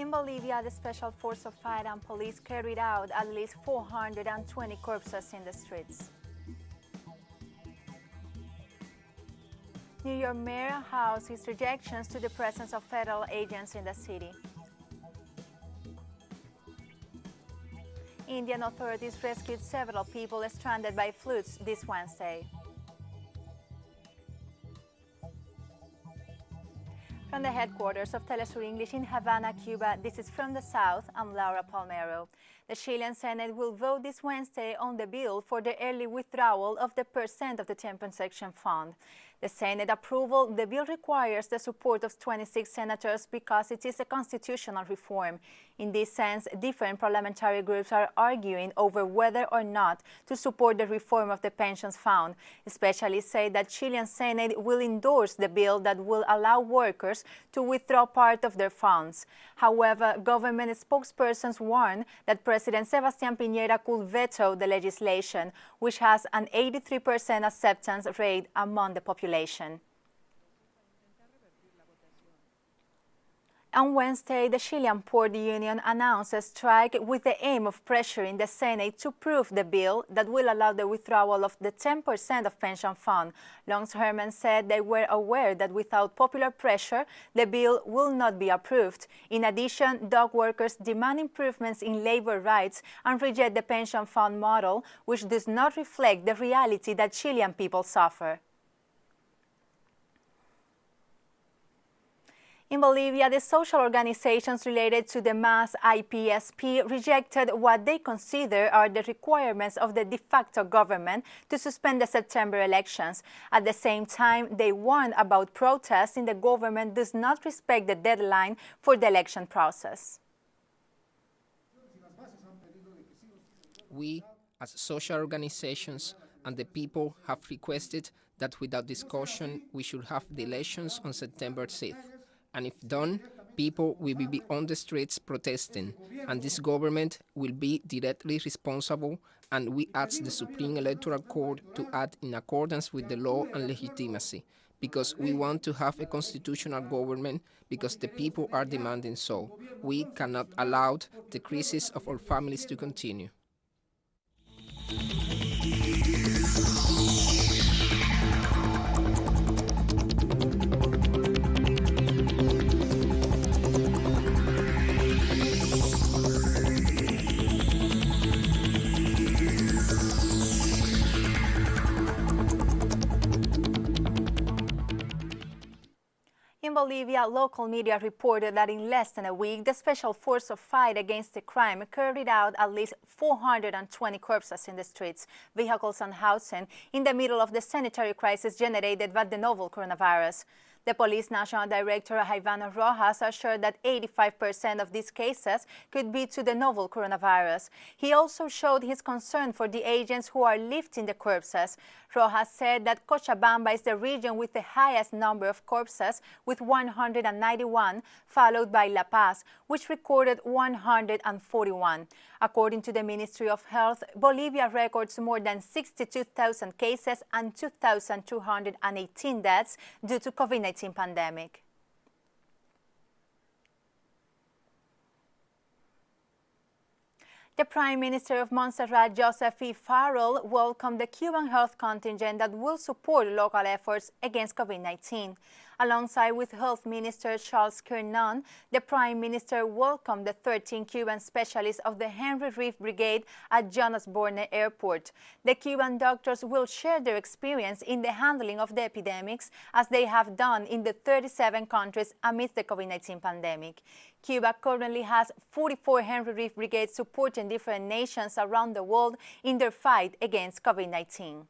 In Bolivia, the Special Force of Fire and Police carried out at least 420 corpses in the streets. New York Mayor housed his rejections to the presence of federal agents in the city. Indian authorities rescued several people stranded by floods this Wednesday. From the headquarters of Telesur English in Havana, Cuba, this is From the South. I'm Laura Palmero. The Chilean Senate will vote this Wednesday on the bill for the early withdrawal of the percent of the compensation fund. The Senate approval, the bill requires the support of 26 senators because it is a constitutional reform. In this sense, different parliamentary groups are arguing over whether or not to support the reform of the pensions fund. Specialists say that Chilean Senate will endorse the bill that will allow workers to withdraw part of their funds. However, government spokespersons warn that President Sebastián Piñera could veto the legislation, which has an 83% acceptance rate among the population. On Wednesday, the Chilean Port Union announced a strike with the aim of pressuring the Senate to approve the bill that will allow the withdrawal of the 10% of pension fund. Longshermen said they were aware that without popular pressure, the bill will not be approved. In addition, dock workers demand improvements in labor rights and reject the pension fund model, which does not reflect the reality that Chilean people suffer. In Bolivia, the social organizations related to the mass IPSP rejected what they consider are the requirements of the de facto government to suspend the September elections. At the same time, they warned about protests if the government does not respect the deadline for the election process. We, as social organizations and the people, have requested that without discussion we should have the elections on September 6th. And if done, people will be on the streets protesting, and this government will be directly responsible, and we ask the Supreme Electoral Court to act in accordance with the law and legitimacy, because we want to have a constitutional government, because the people are demanding so. We cannot allow the crisis of our families to continue. In Bolivia, local media reported that in less than a week, the Special Force of Fight Against the Crime carried out at least 420 corpses in the streets, vehicles and housing in the middle of the sanitary crisis generated by the novel coronavirus. The police national director, Ivano Rojas, assured that 85% of these cases could be to the novel coronavirus. He also showed his concern for the agents who are lifting the corpses. Rojas said that Cochabamba is the region with the highest number of corpses, with 191, followed by La Paz, which recorded 141. According to the Ministry of Health, Bolivia records more than 62,000 cases and 2,218 deaths due to COVID-19 pandemic. The Prime Minister of Montserrat, Joseph E. Farrell, welcomed the Cuban health contingent that will support local efforts against COVID-19. Alongside with Health Minister Charles Kernan, the Prime Minister welcomed the 13 Cuban specialists of the Henry Reeve Brigade at Jonas Borne Airport. The Cuban doctors will share their experience in the handling of the epidemics, as they have done in the 37 countries amidst the COVID-19 pandemic. Cuba currently has 44 Henry Reeve Brigades supporting different nations around the world in their fight against COVID-19.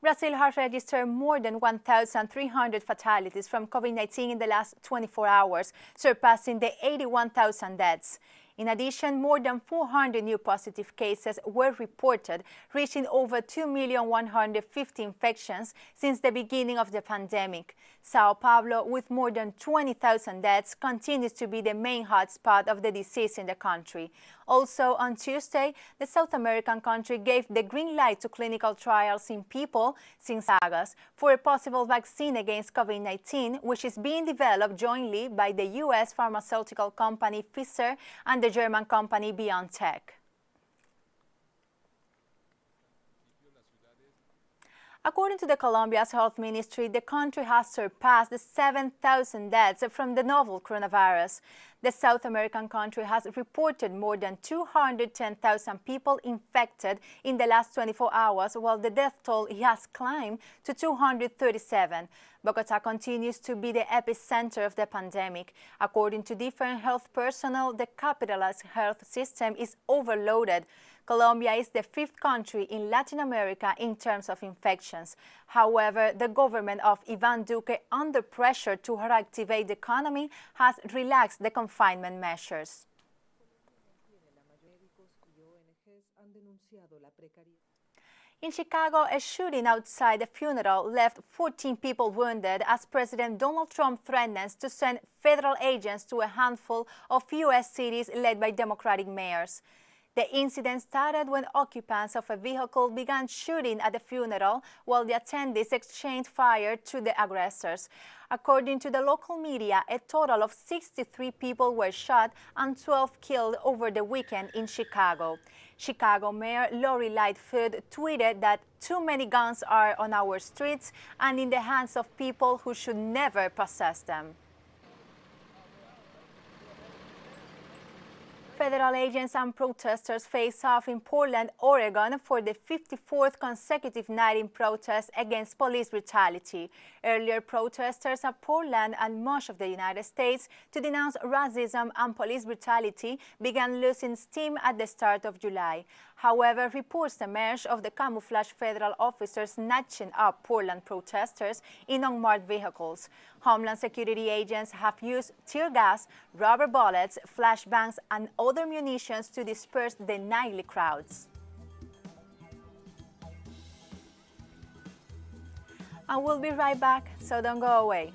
Brazil has registered more than 1,300 fatalities from COVID-19 in the last 24 hours, surpassing the 81,000 deaths. In addition, more than 400 new positive cases were reported, reaching over 2,150,000 infections since the beginning of the pandemic. Sao Paulo, with more than 20,000 deaths, continues to be the main hotspot of the disease in the country. Also, on Tuesday, the South American country gave the green light to clinical trials in people since August for a possible vaccine against COVID-19, which is being developed jointly by the U.S. pharmaceutical company Pfizer and the German company BioNTech. According to the Colombia's health ministry, the country has surpassed the 7,000 deaths from the novel coronavirus. The South American country has reported more than 210,000 people infected in the last 24 hours, while the death toll has climbed to 237. Bogota continues to be the epicenter of the pandemic. According to different health personnel, the capital's health system is overloaded. Colombia is the 5th country in Latin America in terms of infections. However, the government of Iván Duque, under pressure to reactivate the economy, has relaxed the confinement measures. In Chicago, a shooting outside a funeral left 14 people wounded as President Donald Trump threatens to send federal agents to a handful of U.S. cities led by Democratic mayors. The incident started when occupants of a vehicle began shooting at the funeral while the attendees exchanged fire to the aggressors. According to the local media, a total of 63 people were shot and 12 killed over the weekend in Chicago. Chicago Mayor Lori Lightfoot tweeted that too many guns are on our streets and in the hands of people who should never possess them. Federal agents and protesters face off in Portland, Oregon for the 54th consecutive night in protests against police brutality. Earlier, protesters of Portland and much of the United States to denounce racism and police brutality began losing steam at the start of July. However, reports emerged of the camouflaged federal officers snatching up Portland protesters in unmarked vehicles. Homeland Security agents have used tear gas, rubber bullets, flashbangs, and other munitions to disperse the nightly crowds. And we'll be right back, so don't go away.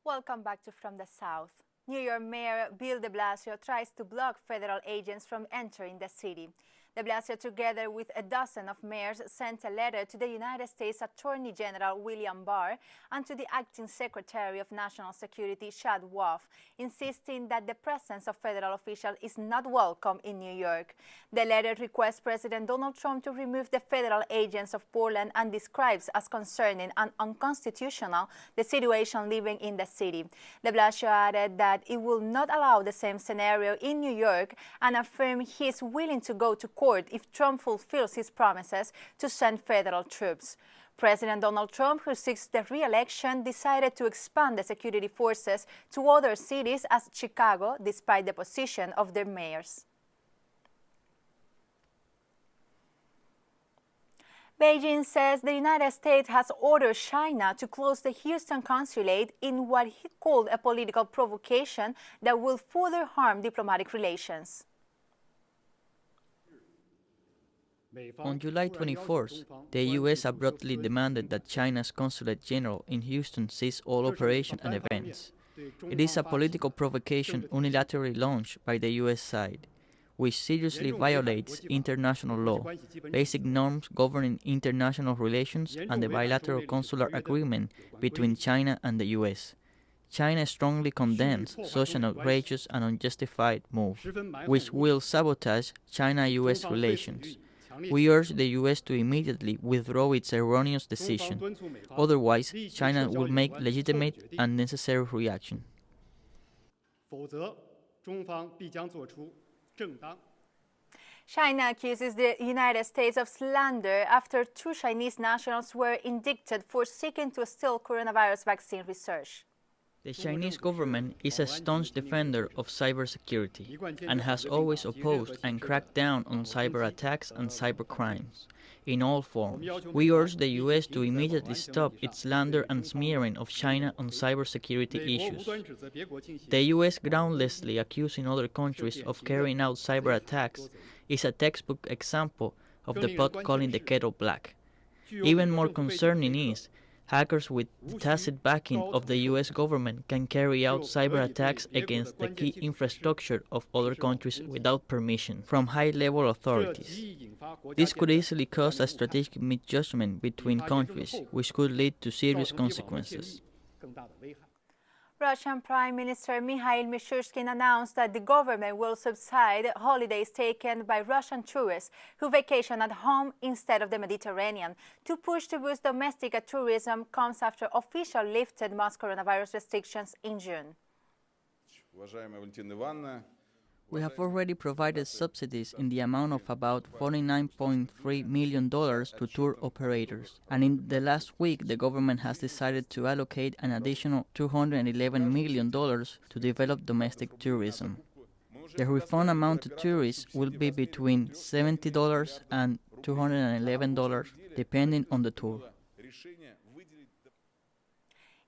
Welcome back to From the South. New York Mayor Bill de Blasio tries to block federal agents from entering the city. De Blasio, together with a dozen of mayors, sent a letter to the United States Attorney General William Barr and to the Acting Secretary of National Security, Chad Wolf, insisting that the presence of federal officials is not welcome in New York. The letter requests President Donald Trump to remove the federal agents of Portland and describes as concerning and unconstitutional the situation living in the city. De Blasio added that it will not allow the same scenario in New York and affirmed he is willing to go to court if Trump fulfills his promises to send federal troops. President Donald Trump, who seeks the re-election, decided to expand the security forces to other cities as Chicago, despite the position of their mayors. Beijing says the United States has ordered China to close the Houston consulate in what he called a political provocation that will further harm diplomatic relations. On July 24th, the U.S. abruptly demanded that China's consulate general in Houston cease all operations and events. It is a political provocation unilaterally launched by the U.S. side, which seriously violates international law, basic norms governing international relations, and the bilateral consular agreement between China and the U.S. China strongly condemns such an outrageous and unjustified move, which will sabotage China-U.S. relations. We urge the U.S. to immediately withdraw its erroneous decision. Otherwise, China will make legitimate and necessary reaction. China accuses the United States of slander after 2 Chinese nationals were indicted for seeking to steal coronavirus vaccine research. The Chinese government is a staunch defender of cybersecurity and has always opposed and cracked down on cyber attacks and cyber crimes. in all forms. We urge the US to immediately stop its slander and smearing of China on cybersecurity issues. The US groundlessly accusing other countries of carrying out cyber attacks is a textbook example of the pot calling the kettle black. Even more concerning is hackers with the tacit backing of the US government can carry out cyber attacks against the key infrastructure of other countries without permission from high-level authorities. This could easily cause a strategic misjudgment between countries, which could lead to serious consequences. Russian Prime Minister Mikhail Mishustin announced that the government will subside holidays taken by Russian tourists who vacation at home instead of the Mediterranean. To push to boost domestic tourism comes after officially lifted most coronavirus restrictions in June. We have already provided subsidies in the amount of about $49.3 million to tour operators, and in the last week the government has decided to allocate an additional $211 million to develop domestic tourism. The refund amount to tourists will be between $70 and $211, depending on the tour.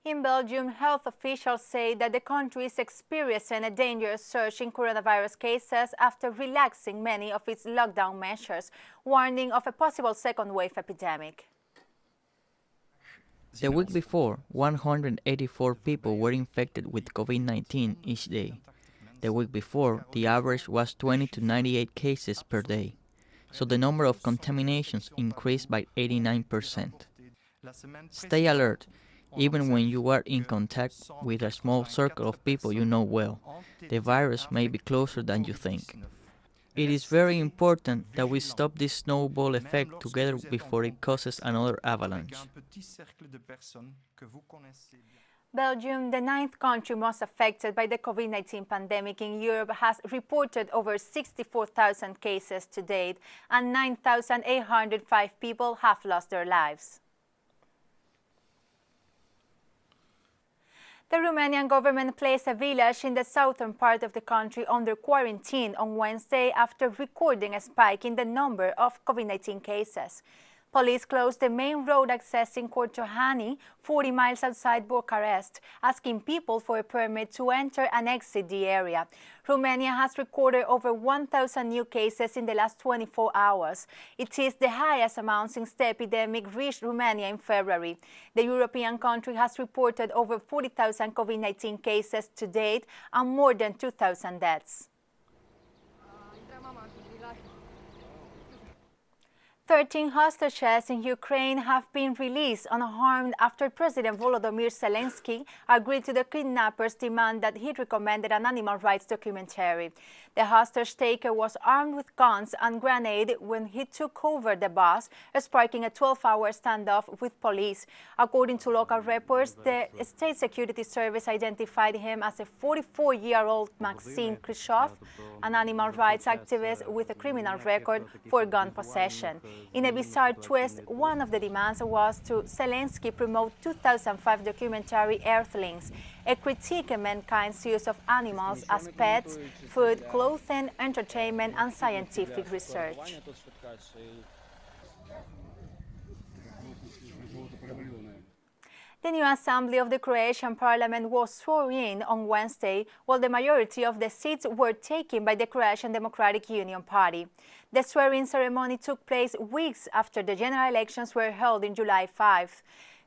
In Belgium, health officials say that the country is experiencing a dangerous surge in coronavirus cases after relaxing many of its lockdown measures, warning of a possible second wave epidemic. The week before, 184 people were infected with COVID-19 each day. The week before, the average was 20 to 98 cases per day, so the number of contaminations increased by 89%. Stay alert. Even when you are in contact with a small circle of people you know well, the virus may be closer than you think. It is very important that we stop this snowball effect together before it causes another avalanche. Belgium, the ninth country most affected by the COVID-19 pandemic in Europe, has reported over 64,000 cases to date, and 9,805 people have lost their lives. The Romanian government placed a village in the southern part of the country under quarantine on Wednesday after recording a spike in the number of COVID-19 cases. Police closed the main road accessing Cortohani, 40 miles outside Bucharest, asking people for a permit to enter and exit the area. Romania has recorded over 1,000 new cases in the last 24 hours. It is the highest amount since the epidemic reached Romania in February. The European country has reported over 40,000 COVID-19 cases to date and more than 2,000 deaths. 13 hostages in Ukraine have been released unharmed after President Volodymyr Zelensky agreed to the kidnappers' demand that he recommended an animal rights documentary. The hostage taker was armed with guns and grenade when he took over the bus, sparking a 12-hour standoff with police. According to local reports, the State Security Service identified him as a 44-year-old Maxim Khrushchev, an animal rights activist with a criminal record for gun possession. In a bizarre twist, one of the demands was to Zelensky promote 2005 documentary Earthlings, a critique of mankind's use of animals as pets, food, clothing, entertainment, and scientific research. The new assembly of the Croatian Parliament was sworn in on Wednesday, while the majority of the seats were taken by the Croatian Democratic Union Party. The swearing ceremony took place weeks after the general elections were held in July 5.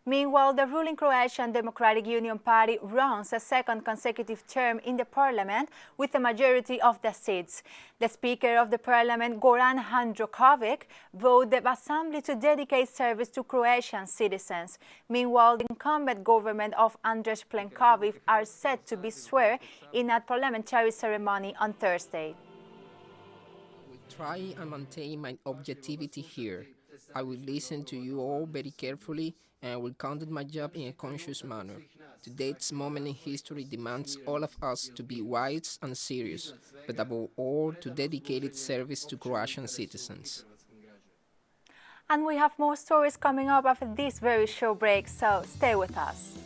Meanwhile, the ruling Croatian Democratic Union Party runs a second consecutive term in the parliament with a majority of the seats. The Speaker of the Parliament, Goran Handrokovic, voted the assembly to dedicate service to Croatian citizens. Meanwhile, the incumbent government of Andrej Plenković are set to be sworn in at parliamentary ceremony on Thursday. I will try and maintain my objectivity here. I will listen to you all very carefully, and I will conduct my job in a conscious manner. Today's moment in history demands all of us to be wise and serious, but above all to dedicated service to Croatian citizens. And we have more stories coming up after this very short break, so stay with us.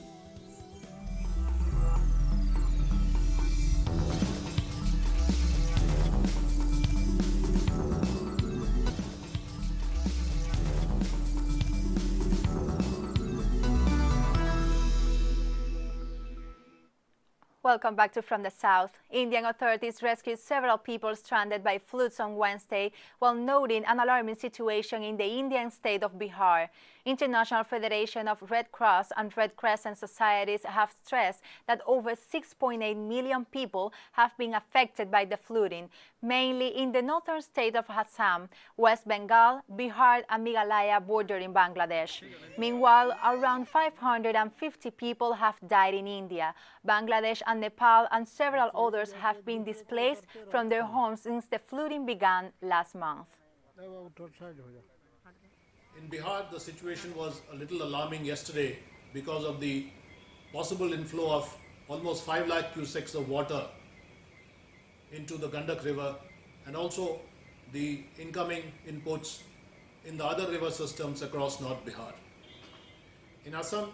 Welcome back to From the South. Indian authorities rescued several people stranded by floods on Wednesday while noting an alarming situation in the Indian state of Bihar. International Federation of Red Cross and Red Crescent societies have stressed that over 6.8 million people have been affected by the flooding, mainly in the northern state of Assam, West Bengal, Bihar and Meghalaya bordering Bangladesh. Meanwhile, around 550 people have died in India. Bangladesh and Nepal and several others have been displaced from their homes since the flooding began last month. In Bihar, the situation was a little alarming yesterday because of the possible inflow of almost 5 lakh cusecs of water into the Gandak River and also the incoming inputs in the other river systems across North Bihar. In Assam,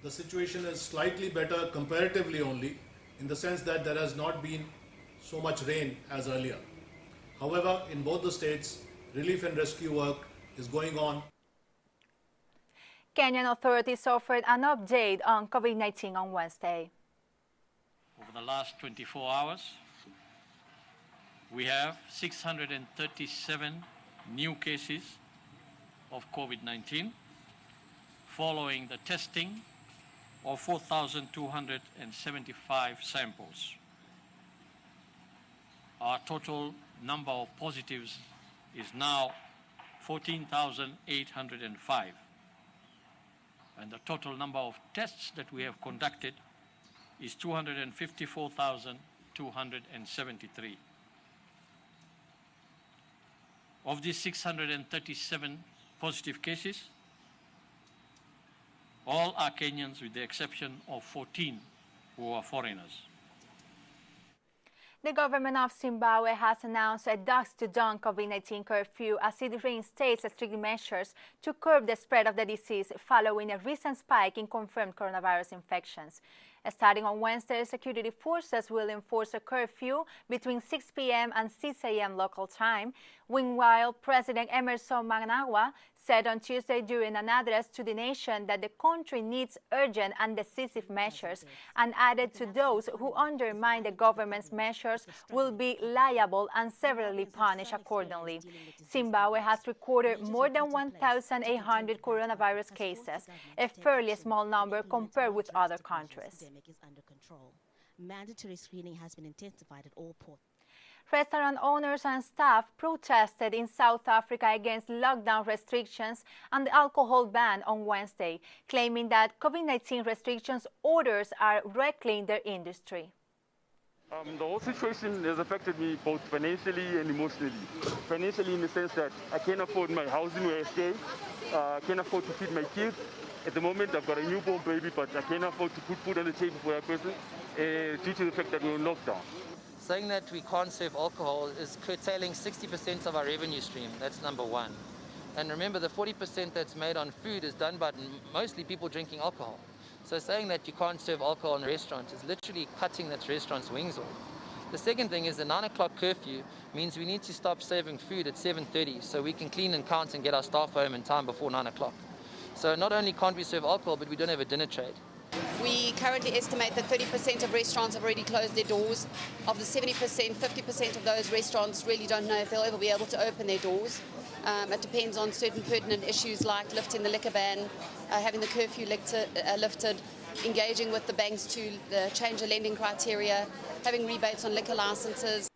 the situation is slightly better comparatively only in the sense that there has not been so much rain as earlier. However, in both the states, relief and rescue work is going on. Kenyan authorities offered an update on COVID-19 on Wednesday. Over the last 24 hours, we have 637 new cases of COVID-19, following the testing of 4,275 samples. Our total number of positives is now 14,805. And the total number of tests that we have conducted is 254,273. Of these 637 positive cases, all are Kenyans with the exception of 14 who are foreigners. The government of Zimbabwe has announced a dusk-to-dawn COVID-19 curfew as it reinstates strict measures to curb the spread of the disease following a recent spike in confirmed coronavirus infections. Starting on Wednesday, security forces will enforce a curfew between 6 p.m. and 6 a.m. local time. Meanwhile, President Emerson Mnangagwa said on Tuesday during an address to the nation that the country needs urgent and decisive measures, and added to those who undermine the government's measures will be liable and severely punished accordingly. Zimbabwe has recorded more than 1,800 coronavirus cases, a fairly small number compared with other countries. Is under control. Mandatory screening has been intensified at all ports. Restaurant owners and staff protested in South Africa against lockdown restrictions and the alcohol ban on Wednesday, claiming that COVID-19 restrictions orders are wrecking their industry. The whole situation has affected me both financially and emotionally. Financially in the sense that I can't afford my housing where I stay, I can't afford to feed my kids. At the moment, I've got a newborn baby, but I can't afford to put food on the table for that person due to the fact that we're in lockdown. Saying that we can't serve alcohol is curtailing 60% of our revenue stream. That's number one. And remember, the 40% that's made on food is done by mostly people drinking alcohol. So saying that you can't serve alcohol in a restaurant is literally cutting that restaurant's wings off. The second thing is the 9 o'clock curfew means we need to stop serving food at 7:30 so we can clean and count and get our staff home in time before 9 o'clock. So not only can't we serve alcohol, but we don't have a dinner trade. We currently estimate that 30% of restaurants have already closed their doors. Of the 70%, 50% of those restaurants really don't know if they'll ever be able to open their doors. It depends on certain pertinent issues like lifting the liquor ban, having the curfew lifted, engaging with the banks to change the lending criteria, having rebates on liquor licenses.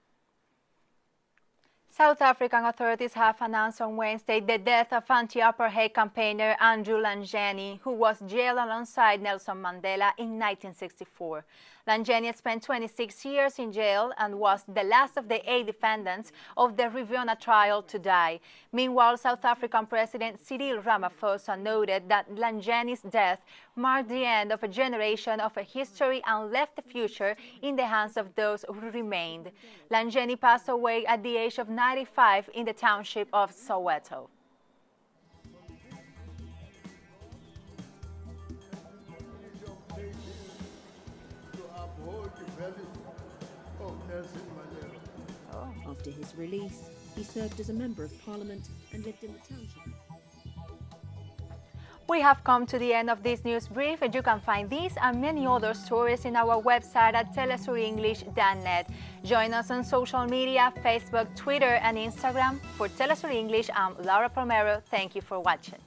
South African authorities have announced on Wednesday the death of anti-apartheid campaigner Andrew Langeni, who was jailed alongside Nelson Mandela in 1964. Langeni spent 26 years in jail and was the last of the 8 defendants of the Riviana trial to die. Meanwhile, South African President Cyril Ramaphosa noted that Langeni's death marked the end of a generation of a history and left the future in the hands of those who remained. Langeni passed away at the age of 95 in the township of Soweto. After his release, he served as a member of parliament and lived in the township. We have come to the end of this news brief, and you can find these and many other stories in our website at telesurenglish.net. Join us on social media, Facebook, Twitter, and Instagram. For Telesur English, I'm Laura Palmero. Thank you for watching.